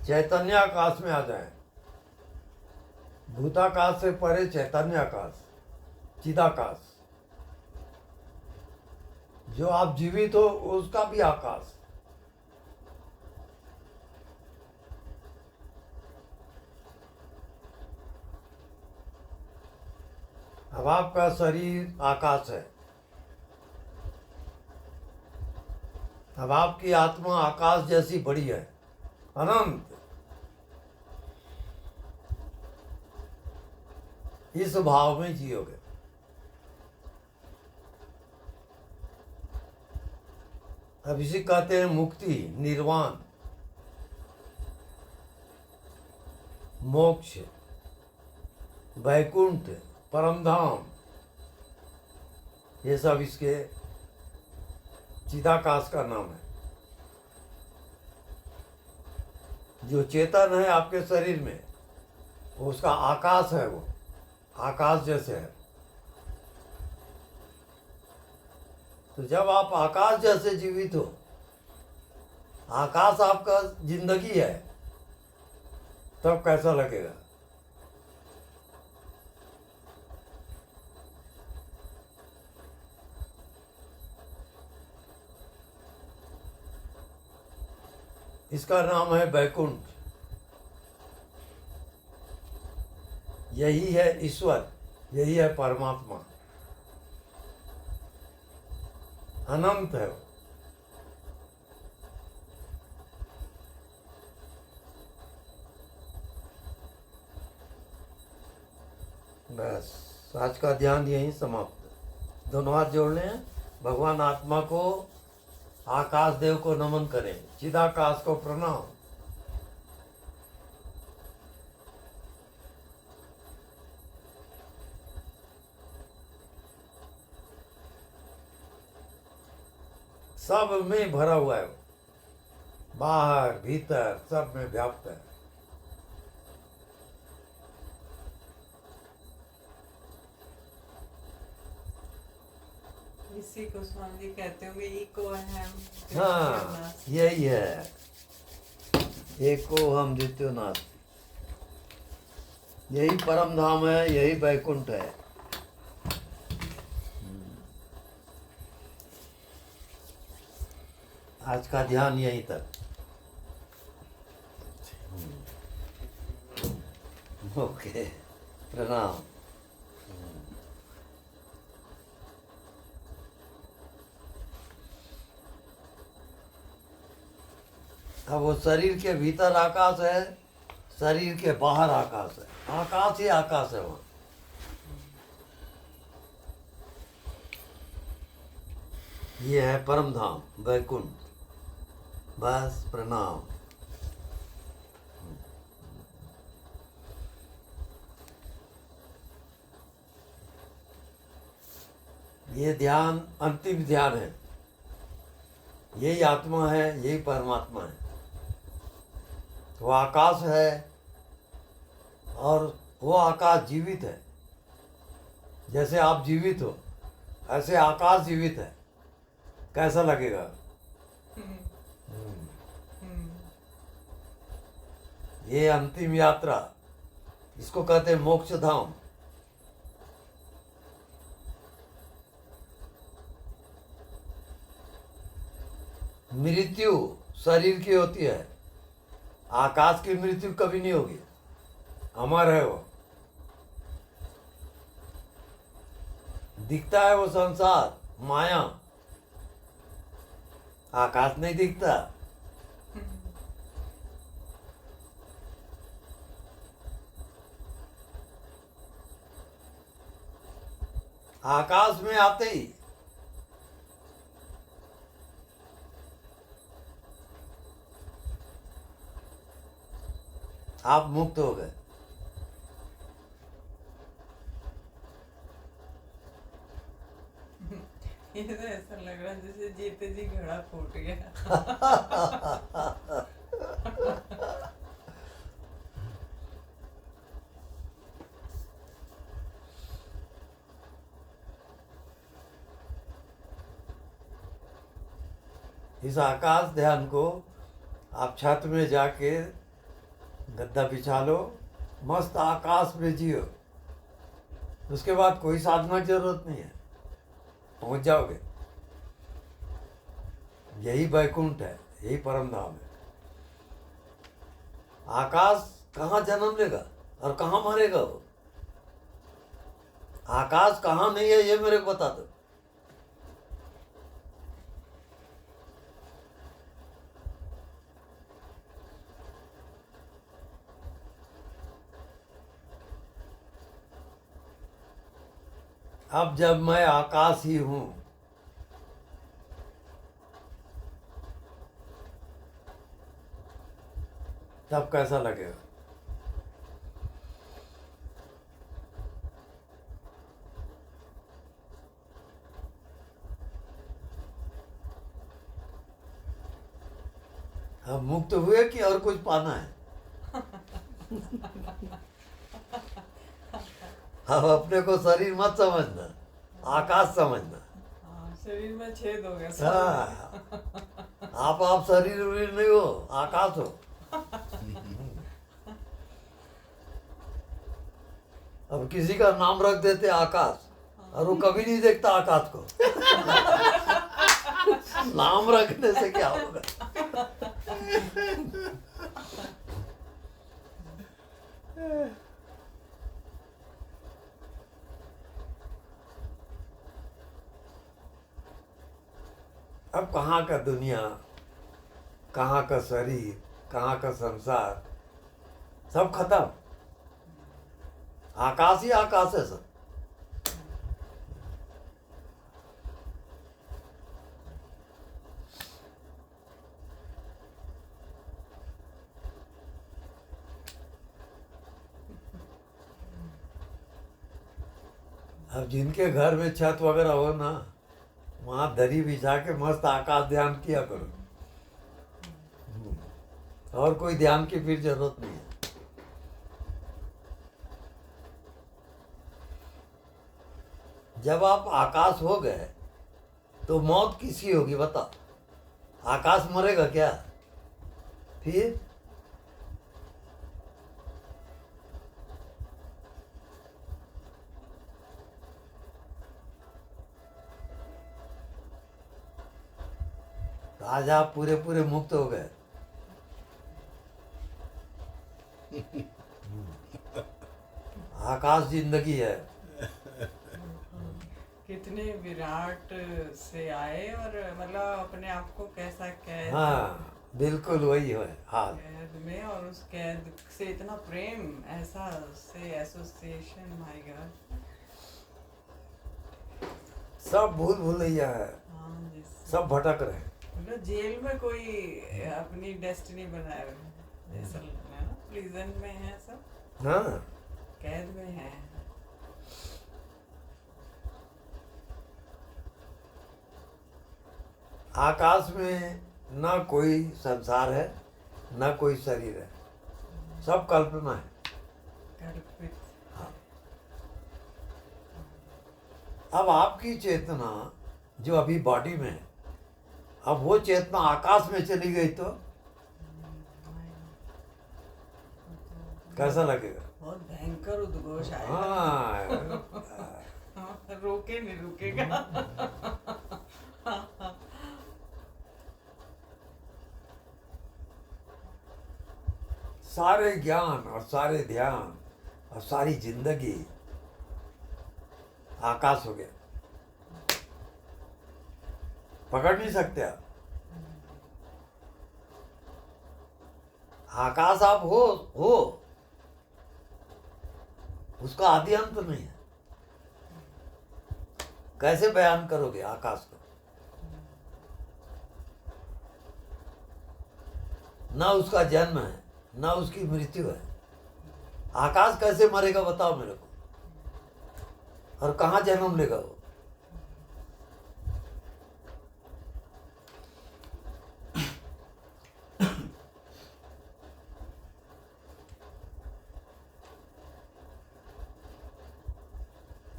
चैतन्य आकाश में आ जाएं। भूताकाश से परे चैतन्य आकाश, चिदाकाश। जो आप जीवित हो उसका भी आकाश। अब आपका शरीर आकाश है, अब आपकी आत्मा आकाश जैसी बड़ी है, अनंत। इस भाव में जियोगे। अब इसे कहते हैं मुक्ति, निर्वाण, मोक्ष, वैकुंठ, परमधाम। ये सब इसके चिदाकाश का नाम है। जो चेतन है आपके शरीर में, वो उसका आकाश है, वो आकाश जैसे है। तो जब आप आकाश जैसे जीवित हो, आकाश आपका जिंदगी है, तब कैसा लगेगा? इसका नाम है वैकुंठ। यही है ईश्वर, यही है परमात्मा, अनंत है वो। बस आज का ध्यान यहीं समाप्त। दोनों हाथ जोड़ लें। भगवान आत्मा को, आकाश देव को नमन करें, चिदाकाश को प्रणाम। सब में भरा हुआ है, बाहर भीतर सब में व्याप्त है। इसी को स्वामी जी कहते होंगे इको अहम। हाँ, यही है, एको हम द्वितीयनाथ। यही परम धाम है, यही वैकुंठ है। आज का ध्यान यहीं तक। ओके, प्रणाम। अब वो शरीर के भीतर आकाश है, शरीर के बाहर आकाश है। आकाश ही आकाश है वहाँ। ये है परम धाम, वैकुंठ। बस प्रणाम। ये ध्यान अंतिम ध्यान है। यही आत्मा है, यही परमात्मा है। वो आकाश है और वो आकाश जीवित है। जैसे आप जीवित हो, ऐसे आकाश जीवित है। कैसा लगेगा? ये अंतिम यात्रा, इसको कहते हैं मोक्ष धाम। मृत्यु शरीर की होती है, आकाश की मृत्यु कभी नहीं होगी, अमर है वो। दिखता है वो संसार, माया, आकाश नहीं दिखता। आकाश में आते ही आप मुक्त हो गए। ये तो ऐसा लग रहा है जैसे जीते जी घड़ा फूट गया। इस आकाश ध्यान को आप छत में जाके गद्दा बिछा लो, मस्त आकाश में जियो। उसके बाद कोई साधना की जरूरत नहीं है, पहुंच जाओगे। यही वैकुंठ है, यही परम धाम है। आकाश कहाँ जन्म लेगा और कहाँ मरेगा वो? आकाश कहाँ नहीं है ये मेरे को बता दो। अब जब मैं आकाश ही हूं, तब कैसा लगेगा? हम मुक्त हुए कि और कुछ पाना है? अब अपने को शरीर मत समझना, आकाश समझना। हाँ, शरीर में छेद हो गया सब। हाँ, आप शरीर उरीर नहीं हो, आकाश हो। अब किसी का नाम रख देते आकाश, और वो कभी नहीं देखता आकाश को। नाम रखने से क्या होगा? अब कहाँ का दुनिया, कहाँ का शरीर, कहाँ का संसार, सब खत्म। आकाश ही आकाश है सब। अब जिनके घर में छत वगैरह हो ना, वहाँ दरी बिछा के मस्त आकाश ध्यान किया करो। और कोई ध्यान की फिर जरूरत नहीं है। जब आप आकाश हो गए तो मौत किसी होगी बता? आकाश मरेगा क्या फिर? तो आज आप पूरे पूरे मुक्त हो गए। आकाश जिंदगी है। कितने विराट से आए और मतलब अपने आप को कैसा कैद, हाँ बिल्कुल वही है हाल। कैद में, और उस कैद से इतना प्रेम, ऐसा से एसोसिएशन, माय गॉड। सब भूल भुलैया है, हाँ, जिस सब भटक रहे हैं। मतलब जेल में कोई अपनी डेस्टिनी बनाए हुए है, जैसा है ना, प्रिजन में है सब, हाँ कैद में है। आकाश में ना कोई संसार है, ना कोई शरीर है, सब कल्पना है। कल्पित। हाँ। अब आपकी चेतना जो अभी बॉडी में है, अब वो चेतना आकाश में चली गई तो कैसा लगेगा? बहुत भयंकर उद्घोष आएगा। हाँ रोके नहीं रुकेगा। सारे ज्ञान और सारे ध्यान और सारी जिंदगी आकाश हो गया, पकड़ नहीं सकते आप। आकाश आप हो, उसका आदि अंत नहीं है। कैसे बयान करोगे आकाश को? ना उसका जन्म है, ना उसकी मृत्यु है। आकाश कैसे मरेगा बताओ मेरे को? और कहाँ जन्म लेगा वो?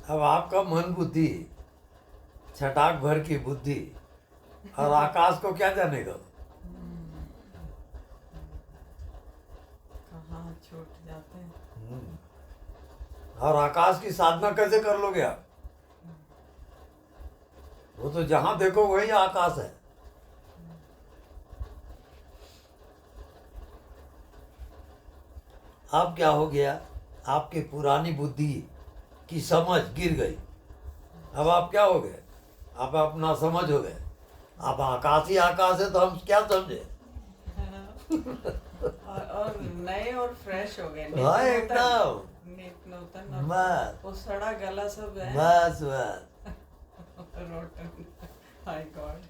अब आपका मन बुद्धि, छटाक भर की बुद्धि, और आकाश को क्या जानेगा? हाँ छूट जाते हैं। और आकाश की साधना कैसे कर लोगे आप? वो तो जहां देखो वही आकाश है। अब क्या हो गया, आपकी पुरानी बुद्धि की समझ गिर गई। अब आप क्या हो गए, आप अपना समझ हो गए। आप आकाश ही आकाश है तो हम क्या समझे? और नए और फ्रेश हो गए। हाँ एकदम, नित नूतन और बस वो सड़ा गला सब है। बस बस। रोटन, हाय गॉड।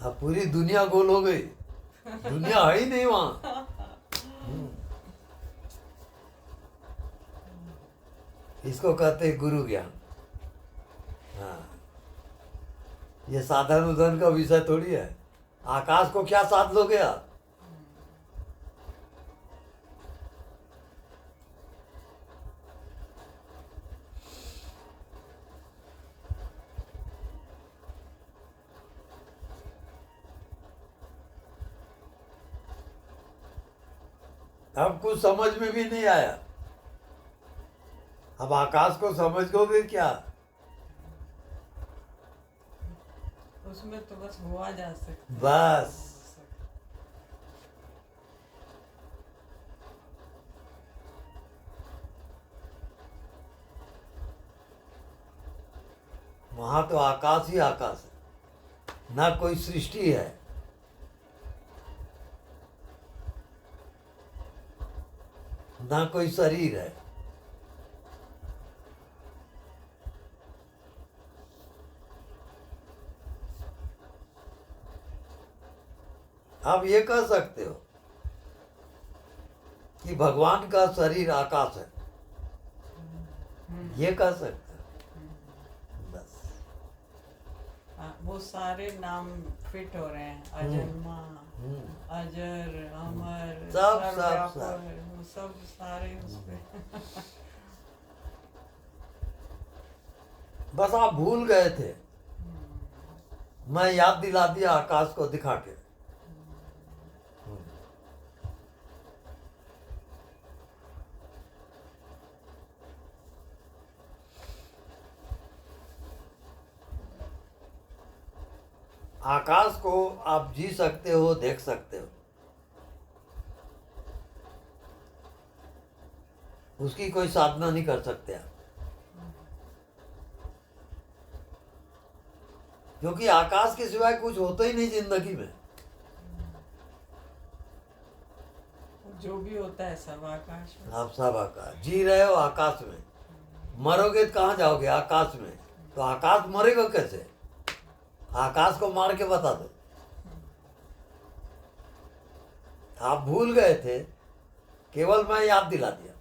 अब पूरी दुनिया गोल हो गई, दुनिया है ही नहीं वहां। इसको कहते हैं गुरु ज्ञान। हाँ, ये साधन उधन का विषय थोड़ी है। आकाश को क्या साध लोगे आप? अब कुछ समझ में भी नहीं आया। अब आकाश को समझोगे क्या? उसमें तो बस हुआ जा सकता है। बस वहां तो आकाश ही आकाश है, ना कोई सृष्टि है। ना कोई शरीर है। आप ये कह सकते हो कि भगवान का शरीर आकाश है, ये कह सकते हो। बस वो सारे नाम फिट हो रहे हैं। अजन्मा, अजर, अमर, सब व्यापक, वो सब सारे उस पे। बस आप भूल गए थे, मैं याद दिला दिया आकाश को दिखा के। आकाश को आप जी सकते हो, देख सकते हो, उसकी कोई साधना नहीं कर सकते आप, क्योंकि आकाश के सिवाय कुछ होता ही नहीं जिंदगी में। जो भी होता है सब आकाश में। आप सब आकाश जी रहे हो, आकाश में मरोगे तो कहाँ जाओगे? आकाश में। तो आकाश मरेगा कैसे? आकाश को मार के बता दो। आप भूल गए थे, केवल मैं याद दिला दिया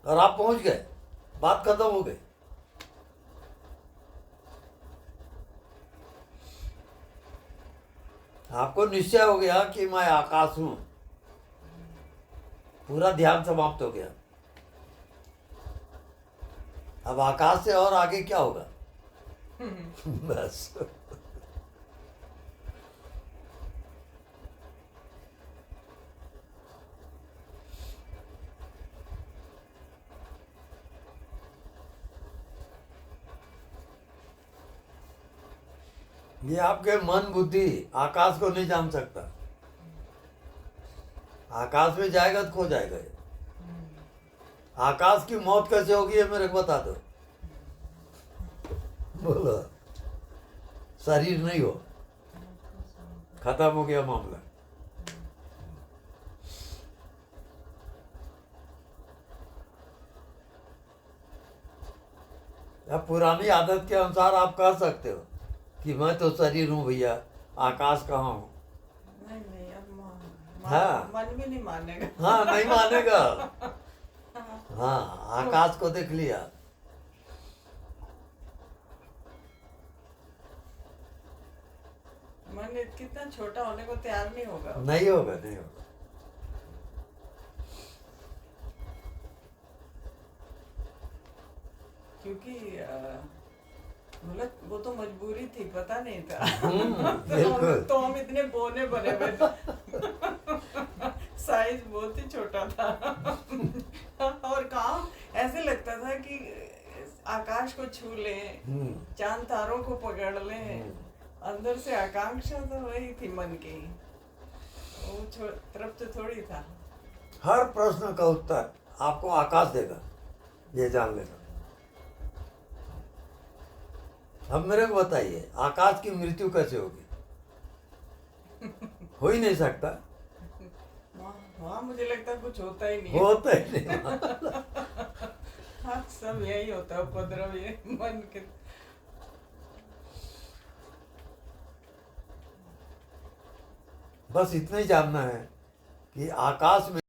और आप पहुंच गए, बात खत्म हो गई। आपको निश्चय हो गया कि मैं आकाश हूं, पूरा ध्यान समाप्त हो गया। अब आकाश से और आगे क्या होगा? बस ये आपके मन बुद्धि आकाश को नहीं जान सकता। आकाश में जाएगा तो खो जाएगा ये। आकाश की मौत कैसे होगी ये मेरे को बता दो। बोलो, शरीर नहीं हो, खत्म हो गया मामला। अब पुरानी आदत के अनुसार आप कह सकते हो कि मैं तो शरीर हूं भैया, आकाश कहाँ हूं। नहीं अब हाँ। मन भी नहीं मानेगा। हाँ, नहीं मानेगा। हाँ, आकाश को देख लिया। मन कितना छोटा होने को तैयार नहीं होगा। नहीं होगा, नहीं होगा। क्योंकि मतलब वो तो मजबूरी थी, पता नहीं था। बिल्कुल। तो हम इतने बोने बने हुए थे। साइज बहुत ही छोटा था और काम ऐसे लगता था कि आकाश को छू ले, चांद तारों को पकड़ ले। अंदर से आकांक्षा तो वही थी मन की, वो तृप्त थोड़ी था। हर प्रश्न का उत्तर आपको आकाश देगा, ये जान लेना। अब मेरे को बताइए, आकाश की मृत्यु कैसे होगी? हो ही नहीं सकता। वहाँ मुझे लगता है कुछ होता ही नहीं है। होता ही नहीं। हाँ, सब यही होता है, उपद्रव ये मन के। बस इतना ही जानना है कि आकाश में